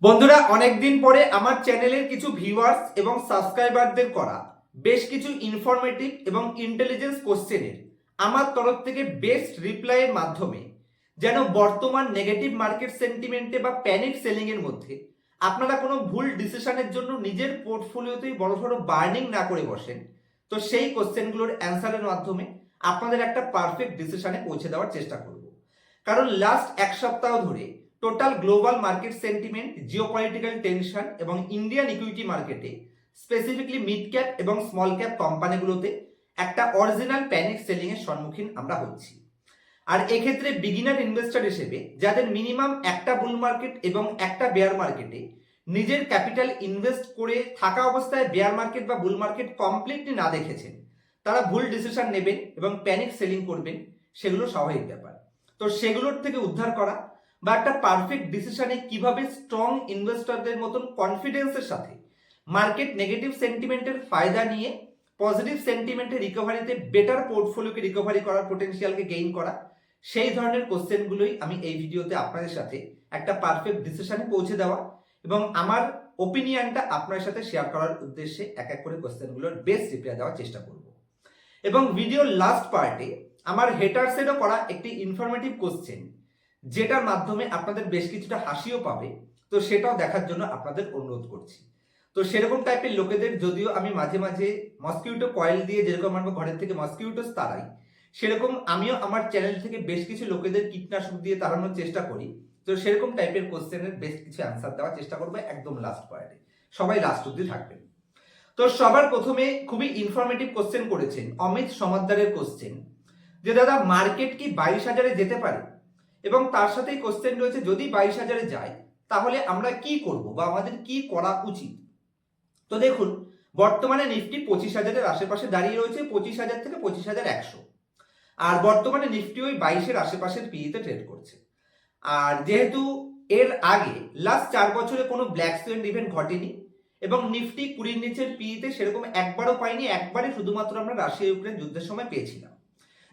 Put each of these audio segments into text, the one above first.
বন্ধুরা, অনেকদিন পরে আমার চ্যানেলের কিছু ভিউয়ার্স এবং সাবস্ক্রাইবারদের করা বেশ কিছু ইনফরমেটিভ এবং ইন্টেলিজেন্স কোশ্চেনের আমার তরফ থেকে বেস্ট রিপ্লাইয়ের মাধ্যমে যেন বর্তমান নেগেটিভ মার্কেট সেন্টিমেন্টে বা প্যানিক সেলিং এর মধ্যে আপনারা কোনো ভুল ডিসিশনের জন্য নিজের পোর্টফোলিওতেই বড়সড় বার্নিং না করে বসেন, তো সেই কোশ্চেনগুলোর অ্যান্সারের মাধ্যমে আপনাদের একটা পারফেক্ট ডিসিশনে পৌঁছে দেওয়ার চেষ্টা করব। কারণ লাস্ট এক সপ্তাহ ধরে total global market sentiment, geopolitical tension এবং ইন্ডিয়ান ইকুইটি মার্কেটে স্পেসিফিকলি মিড ক্যাপ এবং স্মল ক্যাপ কোম্পানিগুলোতে একটা অরিজিনাল প্যানিক সেলিং এর সম্মুখীন আমরা হচ্ছি। আর এক্ষেত্রে বিগিনার ইনভেস্টর হিসেবে যাদের মিনিমাম একটা বুল মার্কেট এবং একটা বেয়ার মার্কেটে নিজের ক্যাপিটাল ইনভেস্ট করে থাকা অবস্থায় বেয়ার মার্কেট বা বুল মার্কেট কমপ্লিটলি না দেখেছেন, তারা ভুল ডিসিশন নেবেন এবং প্যানিক সেলিং করবেন, সেগুলো স্বাভাবিক ব্যাপার। তো সেগুলোর থেকে উদ্ধার করা বা একটা পারফেক্ট ডিসিশনে কিভাবে স্ট্রং ইনভেস্টরদের মতন কনফিডেন্সের সাথে মার্কেট নেগেটিভ সেন্টিমেন্টের ফায়দা নিয়ে পজিটিভ সেন্টিমেন্টের রিকভারিতে বেটার পোর্টফোলিওকে রিকভারি করার পোটেনশিয়ালকে গেইন করা, সেই ধরনের কোশ্চেনগুলোই আমি এই ভিডিওতে আপনাদের সাথে একটা পারফেক্ট ডিসিশনে পৌঁছে দেওয়া এবং আমার ওপিনিয়নটা আপনার সাথে শেয়ার করার উদ্দেশ্যে এক এক করে কোশ্চেনগুলোর বেস্ট রিপ্লাই দেওয়ার চেষ্টা করব। এবং ভিডিওর লাস্ট পার্টে আমার হেটার্সেরও করা একটি ইনফরমেটিভ কোশ্চেন, যেটার মাধ্যমে আপনাদের বেশ কিছুটা হাসিও পাবে, তো সেটাও দেখার জন্য আপনাদের অনুরোধ করছি। তো সেরকম টাইপের লোকেদের যদিও আমি মাঝে মাঝে মসকিউটো কয়েল দিয়ে যেরকম আমরা ঘরের থেকে মসকিউটোস তাড়াই, সেরকম আমিও আমার চ্যানেল থেকে বেশ কিছু লোকেদের কীটনাশক দিয়ে তাড়ানোর চেষ্টা করি। তো সেরকম টাইপের কোশ্চেনের বেশ কিছু অ্যান্সার দেওয়ার চেষ্টা করবো একদম লাস্ট পার্টে। সবাই লাস্ট অব্দি থাকবেন। তো সবার প্রথমে খুবই ইনফরমেটিভ কোশ্চেন করেছেন অমিত সমাদ্দারের কোশ্চেন, যে দাদা মার্কেট কি 22,000-এ যেতে পারে, এবং তার সাথেই কোশ্চেন রয়েছে যদি 22,000-এ যায় তাহলে আমরা কি করব বা আমাদের কি করা উচিত। তো দেখুন, বর্তমানে নিফটি 25,000-এর আশেপাশে দাঁড়িয়ে রয়েছে, 25,000 থেকে 25,100, আর বর্তমানে নিফটি ওই 22-এর আশেপাশের পিইতে ট্রেড করছে। আর যেহেতু এর আগে লাস্ট 4 বছরে কোনো ব্ল্যাক সুইং ইভেন্ট ঘটেনি এবং নিফটি 20-র নিচের পিইতে সেরকম একবারও পাইনি, একবারই শুধুমাত্র আমরা রাশিয়া ইউক্রেন যুদ্ধের সময় পেয়েছিলাম।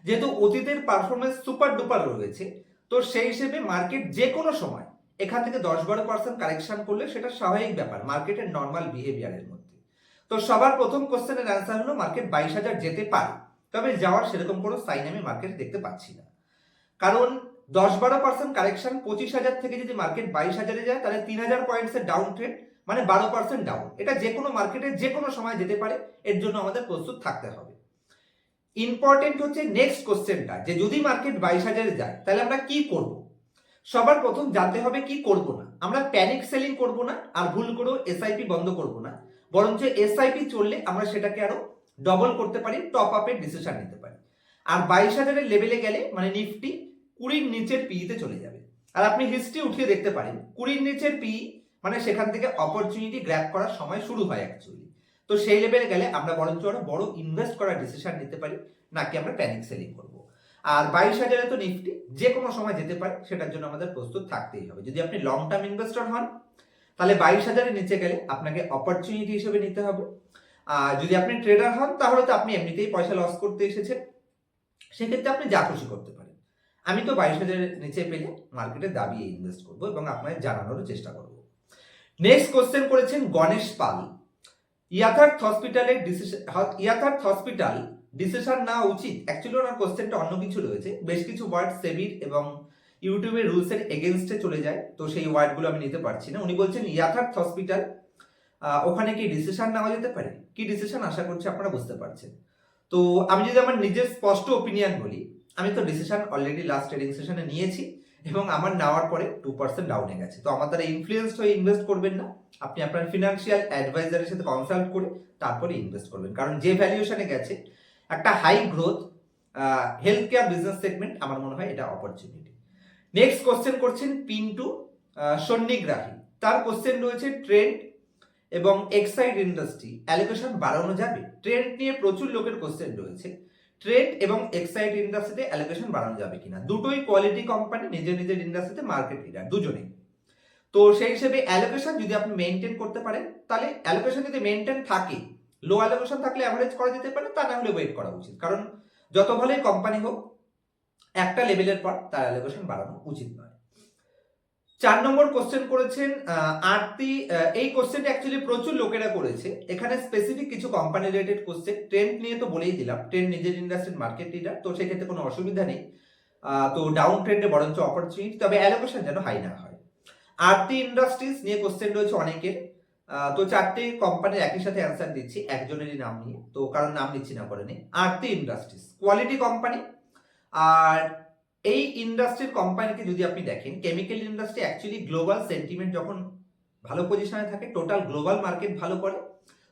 যেহেতু অতীতের পারফরমেন্স সুপার ডুপার রয়েছে, তো সেই হিসেবে মার্কেট যে কোনো সময় এখান থেকে 10-12% কারেকশন করলে সেটা স্বাভাবিক ব্যাপার মার্কেটের নর্মাল বিহেভিয়ারের মধ্যে। তো সবার প্রথম কোশ্চেনের অ্যান্সার হলো মার্কেট 22,000 যেতে পারে, তবে যাওয়ার সেরকম কোনো সাইন আমি মার্কেটে দেখতে পাচ্ছি না। কারণ 10-12% কারেকশন 25,000 থেকে যদি মার্কেট 22,000-এ যায় তাহলে 3,000 পয়েন্টসের ডাউন ট্রেন্ড, মানে 12% ডাউন। এটা যে কোনো মার্কেটে যে কোনো সময় যেতে পারে, এর জন্য আমাদের প্রস্তুত থাকতে হবে। ইম্পর্টেন্ট হচ্ছে নেক্সট কোশ্চেনটা, যে যদি মার্কেট 22,000-এ যায় তাহলে আমরা কি করব। সবার প্রথম জানতে হবে কি করব না। আমরা প্যানিক সেলিং করব না, আর ভুল করেও এসআইপি বন্ধ করব না, বরঞ্চ এসআইপি চললে আমরা সেটাকে আরো ডবল করতে পারি, টপ আপের ডিসিশন নিতে পারি। আর 22,000-এর লেভেলে গেলে মানে নিফটি 20-র নিচের পিইতে চলে যাবে। আর আপনি হিস্ট্রি উঠিয়ে দেখতে পারেন 20-র নিচের পিই মানে সেখান থেকে অপরচুনিটি গ্র্যাব করার সময় শুরু হয় অ্যাকচুয়ালি। তো সেই লেভেলে গেলে আমরা বরঞ্চ আরো বড় ইনভেস্ট করার ডিসিশন নিতে পারি, নাকি আমরা প্যানিক সেলিং করব। আর 22,000-এ তো নিফটি যে কোনো সময় যেতে পারে, সেটার জন্য আমাদের প্রস্তুত থাকতেই হবে। যদি আপনি লং টার্ম ইনভেস্টর হন তাহলে 22,000-এর নিচে গেলে আপনাকে অপরচুনিটি হিসেবে নিতে হবে। আর যদি আপনি ট্রেডার হন তাহলে তো আপনি এমনিতেই পয়সা লস করতে এসেছেন, সেক্ষেত্রে আপনি যা খুশি করতে পারেন। আমি তো 22,000-এর নিচে পেলে মার্কেটে দাবিয়ে ইনভেস্ট করবো এবং আপনাকে জানানোর চেষ্টা করব। নেক্সট কোশ্চেন করেছেন গণেশ পাল, ইয়াথার্থ হসপিটাল ডিসিশন নেওয়া উচিত। অ্যাকচুয়ালি ওনার কোশ্চেনটা অন্য কিছু রয়েছে, বেশ কিছু ওয়ার্ড সেবির এবং ইউটিউবের রুলসের এগেনস্টে চলে যায়, তো সেই ওয়ার্ডগুলো আমি নিতে পারছি না। উনি বলছেন ইয়াথার্থ হসপিটাল, ওখানে কি ডিসিশন নেওয়া যেতে পারে, কি ডিসিশন আশা করছি আপনারা বুঝতে পারছেন। তো আমি যদি আমার নিজের স্পষ্ট ওপিনিয়ন বলি, আমি তো ডিসিশন অলরেডি লাস্ট ট্রেডিং সেশনে নিয়েছি এবং আমার নেওয়ার পরে 2% ডাউনে গেছে। তো আমার দ্বারা ইনফ্লুয়েন্সড হয়ে ইনভেস্ট করবেন না, আপনি আপনার ফিনান্সিয়াল অ্যাডভাইজারের সাথে কনসাল্ট করে তারপরে ইনভেস্ট করবেন। কারণ যে ভ্যালুয়েশনে গেছে একটা high growth health care business segment, আমার মনে হয় এটা অপরচুনিটি। নেক্সট কোশ্চেন করছেন পিন্টু সন্নিগ্রাহী, তার কোশ্চেন রয়েছে ট্রেন্ড এবং এক্সাইড ইন্ডাস্ট্রি অ্যালোকেশন বাড়ানো যাবে। ট্রেন্ড নিয়ে প্রচুর লোকের কোশ্চেন রয়েছে, ট্রেন্ড এবং এক্সাইড ইন্ডাস্ট্রিতে অ্যালোকেশন বাড়ানো যাবে কিনা। দুটোই কোয়ালিটি কোম্পানি, নিজের নিজের ইন্ডাস্ট্রিতে মার্কেট লিডার দুজনেই। তো সেই হিসেবে অ্যালোকেশন যদি আপনি মেনটেন করতে পারেন, তাহলে অ্যালোকেশন যদি মেনটেন থাকে, লো অ্যালোকেশন থাকলে অ্যাভারেজ করা যেতে পারে, তা না হলে ওয়েট করা উচিত। কারণ যত ভালোই কোম্পানি হোক, একটা লেভেলের পর তার অ্যালোকেশন বাড়ানো উচিত নয়। 4 নম্বর কোশ্চেন করেছেন আরতি। এই কোশ্চেনটা অ্যাকচুয়ালি প্রচুর লোকেরা করেছে। এখানে স্পেসিফিক কিছু কোম্পানি রিলেটেড কোশ্চেন, ট্রেন্ড নিয়ে তো বলেই দিলাম, ট্রেন্ড নিজের ইন্ডাস্ট্রির মার্কেট লিডার, তো সেক্ষেত্রে কোনো অসুবিধা নেই। তো ডাউন ট্রেন্ডে বরঞ্চ অপরচুনিটি, তবে অ্যালোকেশন যেন হাই না হয়। আরতি ইন্ডাস্ট্রিজ নিয়ে কোশ্চেন রয়েছে অনেকের। তো 4টে কোম্পানির একই সাথে অ্যান্সার দিচ্ছি একজনেরই নাম নিয়ে, তো কারণ নাম নিচ্ছি না করে নেই। আরতি ইন্ডাস্ট্রিজ কোয়ালিটি কোম্পানি। আর এই ইন্ডাস্ট্রির কোম্পানিকে যদি আপনি দেখেন, chemical industry actually global sentiment যখন ভালো পজিশনে থাকে, টোটাল গ্লোবাল মার্কেট ভালো করে,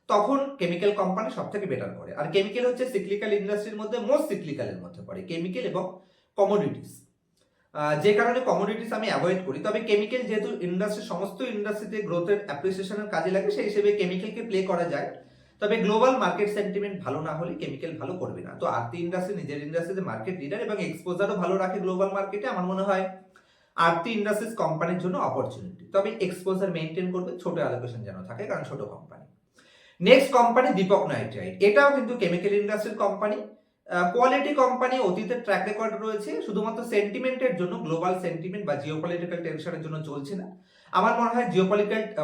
তখন কেমিক্যাল কোম্পানি সব থেকে বেটার করে। আর কেমিক্যাল হচ্ছে সিক্লিক্যাল ইন্ডাস্ট্রির মধ্যে মোস্ট সিক্লিক্যালের মধ্যে পড়ে, কেমিক্যাল এবং কমোডিটিস। যে কারণে কমোডিটিস আমি অ্যাভয়েড করি। তবে কেমিক্যাল যেহেতু ইন্ডাস্ট্রি সমস্ত ইন্ডাস্ট্রিতে গ্রোথের অ্যাপ্রিসিয়েশনের কাজে লাগে, সেই হিসেবে কেমিক্যালকে প্লে করা যায়। তবে গ্লোবাল মার্কেট সেন্টিমেন্ট ভালো না হলে কেমিক্যাল ভালো করবে না। তো আরতি ইন্ডাস্ট্রি নিজের ইন্ডাস্ট্রিতে মার্কেট লিডার এবং এক্সপোজারও ভালো রাখে গ্লোবাল মার্কেটে। আমার মনে হয় আরতি ইন্ডাস্ট্রিজ কোম্পানির জন্য অপরচুনিটি, তবে এক্সপোজার মেনটেন করবে, ছোট অ্যালোকেশন যেন থাকে, কারণ ছোট company. Next company Deepak nitrite, এটাও কিন্তু কেমিক্যাল ইন্ডাস্ট্রির কোম্পানি, কোয়ালিটি কোম্পানি, অতীতের ট্র্যাক রেকর্ড রয়েছে, শুধুমাত্র সেন্টিমেন্টের জন্য, গ্লোবাল সেন্টিমেন্ট বা জিওপলিটিক্যাল টেনশনের জন্য চলছে না। আমার মনে হয়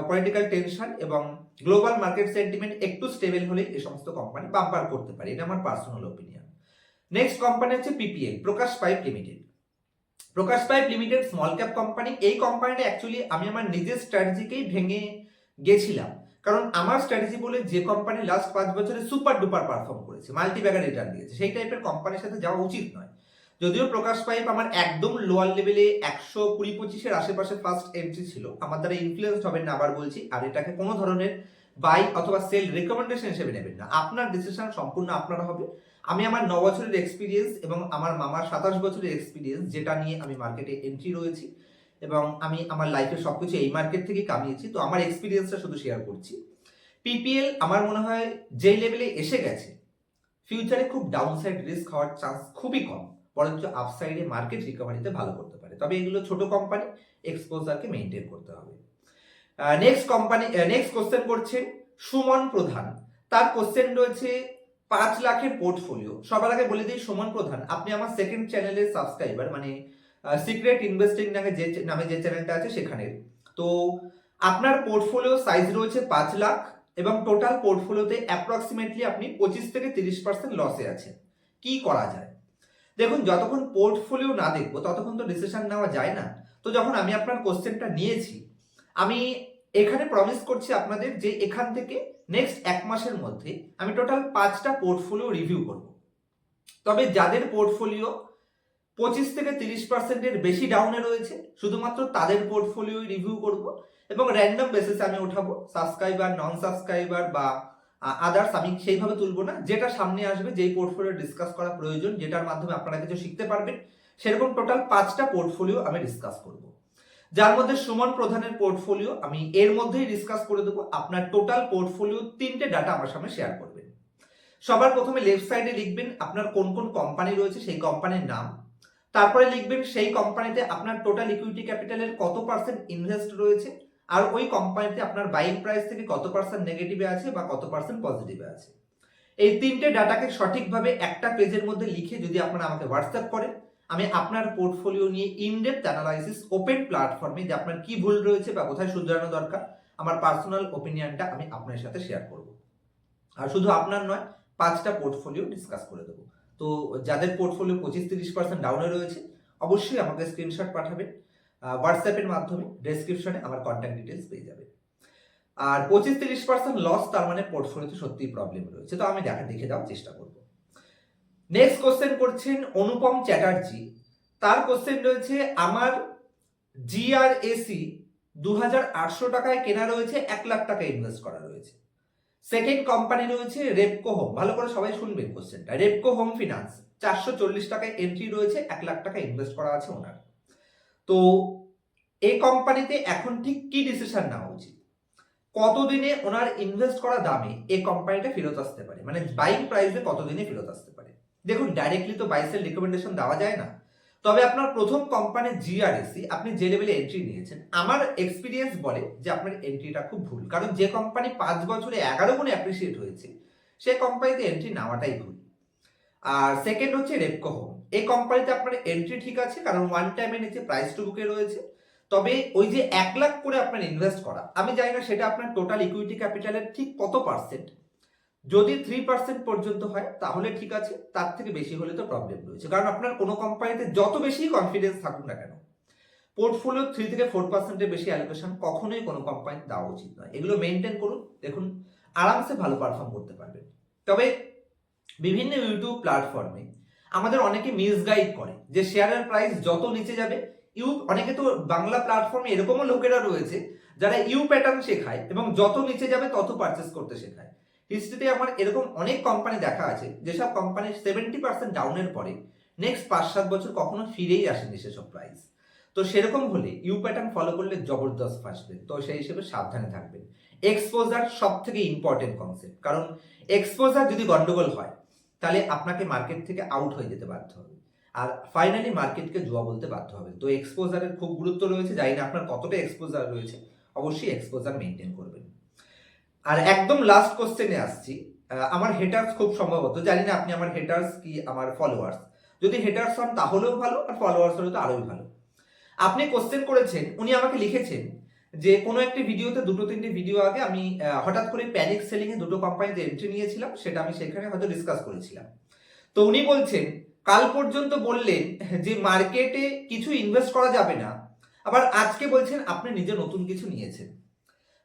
পলিটিক্যাল টেনশন এবং গ্লোবাল মার্কেট সেন্টিমেন্ট একটু স্টেবল হলে এই সমস্ত কোম্পানি বাম্পার করতে পারে, এটা আমার পার্সোনাল ওপিনিয়ন। নেক্সট কোম্পানি হচ্ছে PPL, Prakash pipe limited. Prakash pipe limited small cap company. এই কোম্পানিটা অ্যাকচুয়ালি আমি আমার নিজের স্ট্র্যাটেজিকেই ভেঙে গেছিলাম, কারণ আমার স্ট্র্যাটেজি বলে যে কোম্পানি লাস্ট 5 বছরে সুপার ডুপার পারফর্ম করেছে, মাল্টি ব্যাগার রিটার্ন দিয়েছে, সেই টাইপের কোম্পানির সাথে যাওয়া উচিত নয়। যদিও প্রকাশ পাইপ আমার একদম লোয়ার লেভেলে 120-25-এর আশেপাশে ফার্স্ট এন্ট্রি ছিল, আমার দ্বারা ইনফ্লুয়েন্স হবেন না আবার বলছি। আর এটাকে কোনো ধরনের বাই অথবা সেল রেকমেন্ডেশন হিসেবে নেবেন না, আপনার ডিসিশন সম্পূর্ণ আপনার হবে। আমি আমার 9 বছরের এক্সপিরিয়েন্স এবং আমার মামার 27 বছরের এক্সপিরিয়েন্স, যেটা নিয়ে আমি মার্কেটে এন্ট্রি রয়েছি এবং আমি আমার লাইফে সবকিছু এই মার্কেট থেকে কামিয়েছি, তো আমার এক্সপিরিয়েন্সটা শুধু শেয়ার করছি। পিপিএল আমার মনে হয় যে লেভেলে এসে গেছে, ফিউচারে খুব ডাউনসাইড রিস্ক হওয়ার চান্স খুবই কম, বরঞ্চ আপসাইডে মার্কেট রিকভারিতে ভালো করতে পারে। তবে এগুলো ছোট কোম্পানি, এক্সপোজারকে মেনটেন করতে হবে। নেক্সট কোশ্চেন করছেন সুমন প্রধান। তার কোশ্চেন রয়েছে 5 লাখের পোর্টফোলিও। সবার আগে বলে দিই, সুমন প্রধান আপনি আমার সেকেন্ড চ্যানেলের সাবস্ক্রাইবার, মানে সিক্রেট ইনভেস্টিং নামে যে চ্যানেলটা আছে সেখানে। তো আপনার পোর্টফোলিও সাইজ রয়েছে 5 লাখ এবং টোটাল পোর্টফোলিওতে অ্যাপ্রক্সিমেটলি আপনি 25-30% লসে আছেন। কি করা যায়? দেখুন, যতক্ষণ পোর্টফোলিও না দেখবো ততক্ষণ তো ডিসিশন নেওয়া যায় না। তো যখন আমি আপনার কোশ্চেনটা নিয়েছি, আমি এখানে প্রমিস করছি আপনাদের যে এখান থেকে নেক্সট 1 মাসের মধ্যে আমি টোটাল 5টা পোর্টফোলিও রিভিউ করব। তবে যাদের পোর্টফোলিও 25-30%-এর বেশি ডাউনে রয়েছে, শুধুমাত্র তাদের পোর্টফোলিও রিভিউ করব এবং র্যান্ডম বেসিসে আমি উঠাবো, সাবস্ক্রাইবার, নন সাবস্ক্রাইবার বা আদার্স আমি সেইভাবে তুলবো না। যেটা সামনে আসবে, যেই পোর্টফোলিও ডিসকাস করা প্রয়োজন, যেটার মাধ্যমে আপনারা কিছু শিখতে পারবেন, সেরকম টোটাল 5টা পোর্টফোলিও আমি ডিসকাস করব। যার মধ্যে সুমন প্রধানের পোর্টফোলিও আমি এর মধ্যেই ডিসকাস করে দেবো। আপনার টোটাল পোর্টফোলিও 3টে ডাটা আমার সামনে শেয়ার করবেন। সবার প্রথমে লেফট সাইডে লিখবেন আপনার কোন কোন কোম্পানি রয়েছে সেই কোম্পানির নাম, তারপরে লিখবেন সেই কোম্পানিতে আপনার টোটাল ইকুইটি ক্যাপিটালের কত পার্সেন্ট ইনভেস্ট রয়েছে, আর ওই কোম্পানিতে আপনার বাইং প্রাইস থেকে কত পার্সেন্ট নেগেটিভে আছে বা কত পার্সেন্ট পজিটিভে আছে। এই 3টে ডাটাকে সঠিকভাবে একটা পেজের মধ্যে লিখে যদি আপনারা আমাকে হোয়াটসঅ্যাপ করেন, আমি আপনার পোর্টফোলিও নিয়ে ইনডেপথ অ্যানালাইসিস ওপেন প্ল্যাটফর্মে, যে আপনার কি ভুল রয়েছে বা কোথায় শুধরানো দরকার, আমার পার্সোনাল ওপিনিয়নটা আমি আপনার সাথে শেয়ার করব। আর শুধু আপনার নয়, 5টা পোর্টফোলিও ডিসকাস করে দেবো। তো যাদের পোর্টফোলিও 25-30% ডাউনে রয়েছে, অবশ্যই আমাকে স্ক্রিনশট পাঠাবেন হোয়াটসঅ্যাপের মাধ্যমে, ডেসক্রিপশনে আমার কন্ট্যাক্ট ডিটেলস পেয়ে যাবেন। আর 25-30% লস, তার মানে পোর্টফোলিওতে সত্যিই প্রবলেম রয়েছে, তো আমি দেখে দেওয়ার চেষ্টা করব। নেক্সট কোশ্চেন করছেন অনুপম চ্যাটার্জি। তার কোশ্চেন রয়েছে আমার জিআরএসি 2800 টাকায় কেনা রয়েছে, 1 লাখ টাকা ইনভেস্ট করা রয়েছে। সেকেন্ড কোম্পানি রয়েছে রেপকো হোম, ভালো করে সবাই শুনবেন কোশ্চেনটা। রেপকো হোম ফিনান্স 440 টাকায় এন্ট্রি রয়েছে, 1 লাখ টাকা ইনভেস্ট করা আছে ওনার। তো এই কোম্পানিতে এখন ঠিক কি ডিসিশন নেওয়া উচিত, কতদিনে ওনার ইনভেস্ট করা দামে এই কোম্পানিটা ফেরত আসতে পারে, মানে বাইং প্রাইসে কতদিনে ফেরত আসতে পারে। দেখুন, ডাইরেক্টলি তো বাই সেল রিকমেন্ডেশন দেওয়া যায় না, তবে আপনার প্রথম কোম্পানি জিআরএসি আপনি যে লেভেলে এন্ট্রি নিয়েছেন, আমার এক্সপিরিয়েন্স বলে যে আপনার এন্ট্রিটা খুব ভুল, কারণ যে কোম্পানি 5 বছরে 11 গুণে অ্যাপ্রিসিয়েট হয়েছে, সেই কোম্পানিতে এন্ট্রি নেওয়াটাই ভুল। আর সেকেন্ড হচ্ছে রেপকো হোম, এই কোম্পানিতে আপনার এন্ট্রি ঠিক আছে, কারণ ওয়ান টাইমের নিচে প্রাইস টু বুকে রয়েছে। তবে ওই যে 1 লাখ করে আপনার ইনভেস্ট করা, আমি জানি না সেটা আপনার টোটাল ইকুইটি ক্যাপিটালের ঠিক কত পার্সেন্ট। যদি 3% পর্যন্ত হয় তাহলে ঠিক আছে, তার থেকে বেশি হলে তো প্রবলেম রয়েছে। কারণ আপনার কোনো কোম্পানিতে যত বেশি কনফিডেন্স থাকুক না কেন, পোর্টফোলিও 3 থেকে 4%-এর বেশি অ্যালোকেশন কখনোই কোনো কোম্পানি দেওয়া উচিত নয়। এগুলো মেনটেন করুন, দেখুন আরামসে ভালো পারফর্ম করতে পারবেন। তবে বিভিন্ন ইউটিউব প্ল্যাটফর্মে আমাদের অনেকে মিসগাইড করে যে শেয়ারের প্রাইস যত নিচে যাবে, অনেকে তো বাংলা প্ল্যাটফর্মে এরকমও লোকেরা রয়েছে যারা প্যাটার্ন শেখায় এবং যত নিচে যাবে তত পারচেস করতে শেখায়। হিস্ট্রিতে আমার এরকম অনেক কোম্পানি দেখা আছে যেসব কোম্পানি 70% ডাউনের পরে নেক্সট 5-7 বছর কখনো ফিরেই আসেনি সেসব প্রাইস। তো সেরকম হলে প্যাটার্ন ফলো করলে জবরদস্ত ফাঁসবেন। তো সেই হিসেবে সাবধানে থাকবেন। এক্সপোজার সব থেকে ইম্পর্টেন্ট কনসেপ্ট, কারণ এক্সপোজার যদি গন্ডগোল হয় তাহলে আপনাকে মার্কেট থেকে আউট হয়ে যেতে বাধ্য হবে, আর ফাইনালি মার্কেটকে জুয়া বলতে বাধ্য হবে। তো এক্সপোজারের খুব গুরুত্ব রয়েছে। জানি না আপনার কতটা এক্সপোজার রয়েছে, অবশ্যই এক্সপোজার মেনটেন করবেন। আর একদম লাস্ট কোশ্চেনে আসছি। আমার হেটার্স খুব সম্ভবত, জানি না আপনি আমার হেটার্স কি আমার ফলোয়ার্স, যদি হেটার্স হন তাহলেও ভালো, আর ফলোয়ার্স হলে তো আরোই ভালো। আপনি কোশ্চেন করেছেন, উনি আমাকে লিখেছেন যে কোনো একটি ভিডিওতে 2-3টে ভিডিও আগে আমি হঠাৎ করে প্যানিক সেলিং এ 2টো কোম্পানিতে এন্ট্রি নিয়েছিলাম, সেটা আমি সেখানে হয়তো ডিসকাস করেছিলাম। তো উনি বলছেন কাল পর্যন্ত বললেন যে মার্কেটে কিছু ইনভেস্ট করা যাবে না, আবার আজকে বলছেন আপনি নিজে নতুন কিছু নিয়েছেন।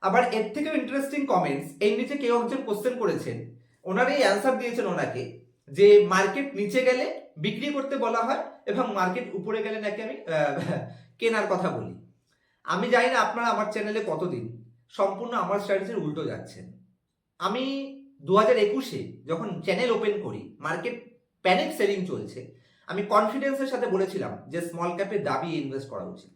আবার এর থেকেও ইন্টারেস্টিং কমেন্টস, এর নিচে কেউ একজন কোশ্চেন করেছেন, ওনারই অ্যান্সার দিয়েছেন ওনাকে যে মার্কেট নিচে গেলে বিক্রি করতে বলা হয় এবং মার্কেট উপরে গেলে নাকি আমি কেনার কথা বলি। আমি জানি না আপনারা আমার চ্যানেলে কতদিন সম্পূর্ণ আমার স্ট্র্যাটেজির উল্টো যাচ্ছেন। আমি 2021-এ যখন চ্যানেল ওপেন করি, মার্কেট প্যানিক সেলিং চলছে, আমি কনফিডেন্সের সাথে বলেছিলাম যে স্মল ক্যাপে দাবি ইনভেস্ট করা উচিত।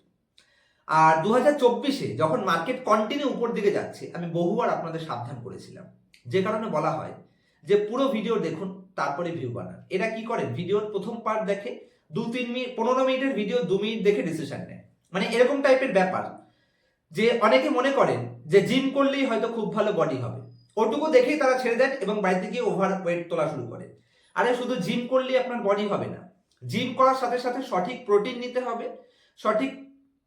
আর 2024-এ যখন মার্কেট কন্টিনিউ উপর দিকে যাচ্ছে, আমি বহুবার আপনাদের সাবধান করেছিলাম। যে কারণে বলা হয় যে পুরো ভিডিও দেখুন তারপরে ভিউ বানান। এরা কি করেন, ভিডিওর প্রথম পার্ট দেখে 2-3 মিনিট, 15 মিনিটের ভিডিও 2 মিনিট দেখে ডিসিশন নেয়। মানে এরকম টাইপের ব্যাপার যে অনেকে মনে করেন যে জিম করলেই হয়তো খুব ভালো বডি হবে, ওটুকু দেখেই তারা ছেড়ে দেন এবং বাড়িতে গিয়ে ওভার ওয়েট তোলা শুরু করে। আরে শুধু জিম করলেই আপনার বডি হবে না, জিম করার সাথে সাথে সঠিক প্রোটিন নিতে হবে, সঠিক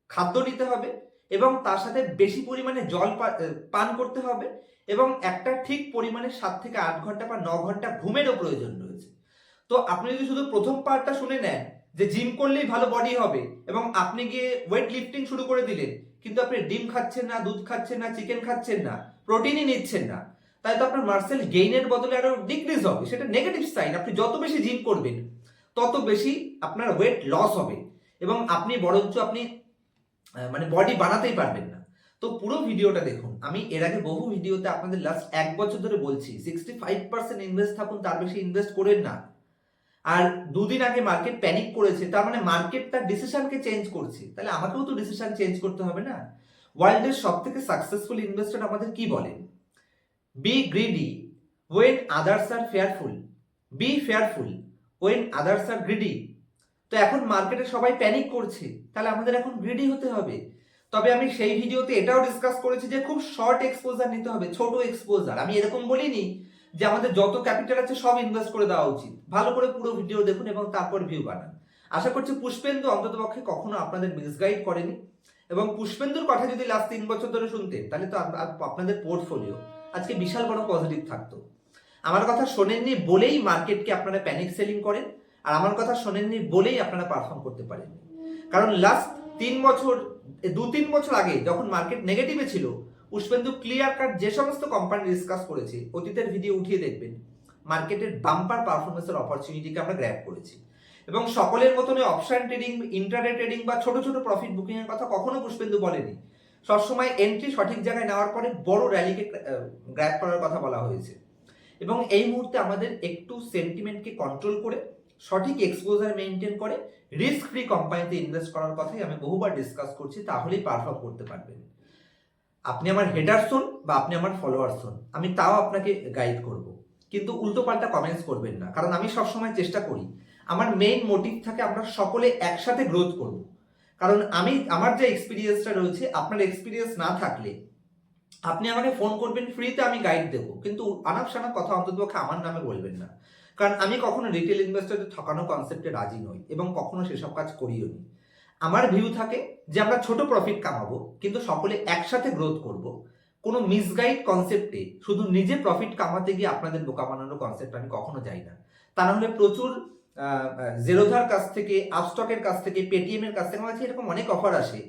খাদ্য নিতে হবে এবং তার সাথে বেশি পরিমাণে জল পান করতে হবে এবং একটা ঠিক পরিমাণে 7 থেকে 8 ঘন্টা বা 9 ঘন্টা ঘুমেরও প্রয়োজন রয়েছে। তো আপনি যদি শুধু প্রথম পার্টটা শুনে নেন যে জিম করলেই ভালো বডি হবে এবং আপনি গিয়ে ওয়েট লিফটিং শুরু করে দিলেন, কিন্তু আপনি ডিম খাচ্ছেন না, দুধ খাচ্ছেন না, চিকেন খাচ্ছেন না, প্রোটিনই নিচ্ছেন না, তাই তো আপনার মাসেল গেইনের বদলে আরো ডিক্রিজ হবে। সেটা নেগেটিভ সাইন। আপনি যত বেশি জিম করবেন তত বেশি আপনার ওয়েট লস হবে এবং আপনি বরঞ্চ আপনি মানে বডি বানাতেই পারবেন না। তো পুরো ভিডিওটা দেখুন। আমি এর আগে বহু ভিডিওতে আপনাদের লাস্ট 1 বছর ধরে বলছি 65% ইনভেস্ট থাকুন, তার বেশি ইনভেস্ট করেন না। আর দুদিন আগে মার্কেট প্যানিক করেছে, তার মানে মার্কেট তার ডিসিশনকে চেঞ্জ করছে, তাহলে আমাকেও তো ডিসিশন চেঞ্জ করতে হবে না। ওয়ার্ল্ডের সব থেকে সাকসেসফুল ইনভেস্টর আমাদের কি বলেন, be greedy when others are fearful, be fearful when others are greedy. তো এখন মার্কেটে সবাই প্যানিক করছে, তাহলে আমাদের এখন গ্রিডি হতে হবে। তবে আমি সেই ভিডিওতে এটাও ডিসকাস করেছি যে খুব শর্ট এক্সপোজার নিতে হবে, ছোট এক্সপোজার। আমি এরকম বলিনি যে আমাদের যত ক্যাপিটাল আছে সব ইনভেস্ট করে দেওয়া উচিত। ভালো করে পুরো ভিডিও দেখুন এবং তারপর ভিউ বানান। আশা করছি পুষ্পেন্দু অন্ততপক্ষে কখনো আপনাদের মিসগাইড করেনি এবং পুষ্পেন্দুর কথা যদি লাস্ট 3 বছর ধরে শুনতেন তাহলে তো আপনাদের পোর্টফোলিও আজকে বিশাল বড় পজিটিভ থাকতো। আমার কথা শোনেননি বলেই মার্কেটকে আপনারা প্যানিক সেলিং করেন, আর আমার কথা শোনেননি বলেই আপনারা পারফর্ম করতে পারেননি। কারণ লাস্ট 2-3 বছর আগে যখন মার্কেট নেগেটিভে ছিল, পুষ্পেন্দু ক্লিয়ার কাট যে সমস্ত কোম্পানি ডিসকাস করেছে, অতীতের ভিডিও উঠিয়ে দেখবেন, মার্কেটের বাম্পার পারফরমেন্সের অপরচুনিটিকে আমরা গ্র্যাব করেছি। এবং সকলের মতন অপশন ট্রেডিং, ইন্ট্রাডে ট্রেডিং বা ছোট ছোট প্রফিট বুকিং এর কথা কখনো পুষ্পেন্দু বলেনি। সবসময় এন্ট্রি সঠিক জায়গায় নেওয়ার পরে বড় র্যালিকে গ্র্যাব করার কথা বলা হয়েছে। এবং এই মুহূর্তে আমাদের একটু সেন্টিমেন্টকে কন্ট্রোল করে সঠিক এক্সপোজার মেনটেন করে রিস্ক ফ্রি কোম্পানিতে ইনভেস্ট করার কথাই আমি বহুবার ডিসকাস করছি, তাহলেই পারফর্ম করতে পারবেন। আপনি আমার হেডার্স হন বা আপনি আমার ফলোয়ার্স হন, আমি তাও আপনাকে গাইড করব, কিন্তু উল্টোপাল্টা কমেন্টস করবেন না। কারণ আমি সবসময় চেষ্টা করি, আমার মেইন মোটিভ থাকে আমরা সকলে একসাথে গ্রোথ করব। কারণ আমার যে এক্সপিরিয়েন্সটা রয়েছে, আপনার এক্সপিরিয়েন্স না থাকলে আপনি আমাকে ফোন করবেন ফ্রিতে, আমি গাইড দেবো, কিন্তু আনাপ শানাপ কথা অন্ততপক্ষে আমার নামে বলবেন না। কারণ আমি কখনো রিটেল ইনভেস্টরদের ঠকানো কনসেপ্টে রাজি নই এবং কখনো সেসব কাজ করিও নি। আমার ভিউ থাকে যে আমরা ছোট প্রফিট কামাবো কিন্তু সকলে একসাথে গ্রোথ করব, কোনো মিসগাইড কনসেপ্টে শুধু নিজে প্রফিট কামাতে গিয়ে আপনাদের বোকা বানানোর কনসেপ্ট আমি কখনো যাই না। তা না হলে প্রচুর জেরোধার কাছ থেকে, আপস্টকের কাছ থেকে, পেটিএম এর কাছ থেকে আমার কাছে এরকম অনেক অফার আসে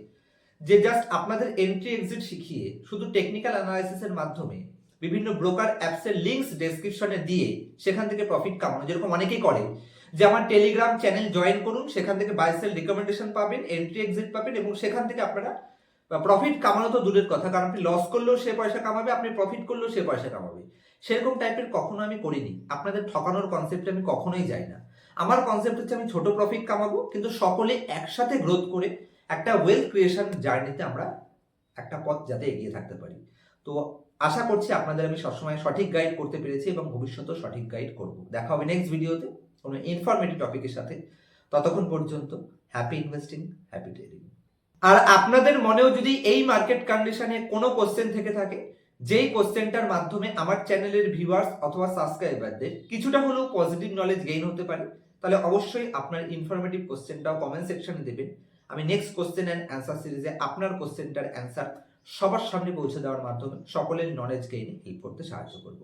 যে জাস্ট আপনাদের এন্ট্রি এক্সিট শিখিয়ে শুধু টেকনিক্যাল অ্যানালাইসিসের মাধ্যমে বিভিন্ন ব্রোকার অ্যাপসের লিঙ্কস ডেসক্রিপশনে দিয়ে সেখান থেকে প্রফিট কামানো, যেরকম অনেকেই করে যে আমার টেলিগ্রাম চ্যানেল জয়েন করুন, সেখান থেকে বাই সেল রিকমেন্ডেশন পাবেন, এন্ট্রি এক্সিট পাবেন এবং সেখান থেকে আপনারা প্রফিট কামানো তো দূরের কথা, কারণ আপনি লস করলেও সে পয়সা কামাবে, আপনি প্রফিট করলেও সে পয়সা কামাবে। সেরকম টাইপের কখনো আমি করিনি, আপনাদের ঠকানোর কনসেপ্টে আমি কখনোই যাই না। আমার কনসেপ্ট হচ্ছে আমি ছোট প্রফিট কামাবো কিন্তু সকলে একসাথে গ্রোথ করে একটা ওয়েলথ ক্রিয়েশন জার্নিতে আমরা একটা পথ যাতে এগিয়ে থাকতে পারি। তো আশা করছি আপনাদের আমি সবসময় সঠিক গাইড করতে পেরেছি এবং ভবিষ্যতেও সঠিক গাইড করব। দেখা হবে নেক্সট ভিডিওতে কোনো ইনফরমেটিভ টপিকের সাথে। ততক্ষণ পর্যন্ত হ্যাপি ইনভেস্টিং, হ্যাপি ট্রেডিং। আর আপনাদের মনেও যদি এই মার্কেট কন্ডিশনে কোনো কোশ্চেন থেকে থাকে, যেই কোশ্চেনটার মাধ্যমে আমার চ্যানেলের ভিউয়ার্স অথবা সাবস্ক্রাইবারদের কিছুটা হলেও পজিটিভ নলেজ গেইন হতে পারে, তাহলে অবশ্যই আপনার ইনফরমেটিভ কোশ্চেনটাও কমেন্ট সেকশনে দেবেন। আমি নেক্সট কোশ্চেন অ্যান্ড অ্যান্সার সিরিজে আপনার কোশ্চেনটার অ্যান্সার সবার সামনে পৌঁছে দেওয়ার মাধ্যমে সকলের নলেজ গেইনে হেল্প করতে সাহায্য করব।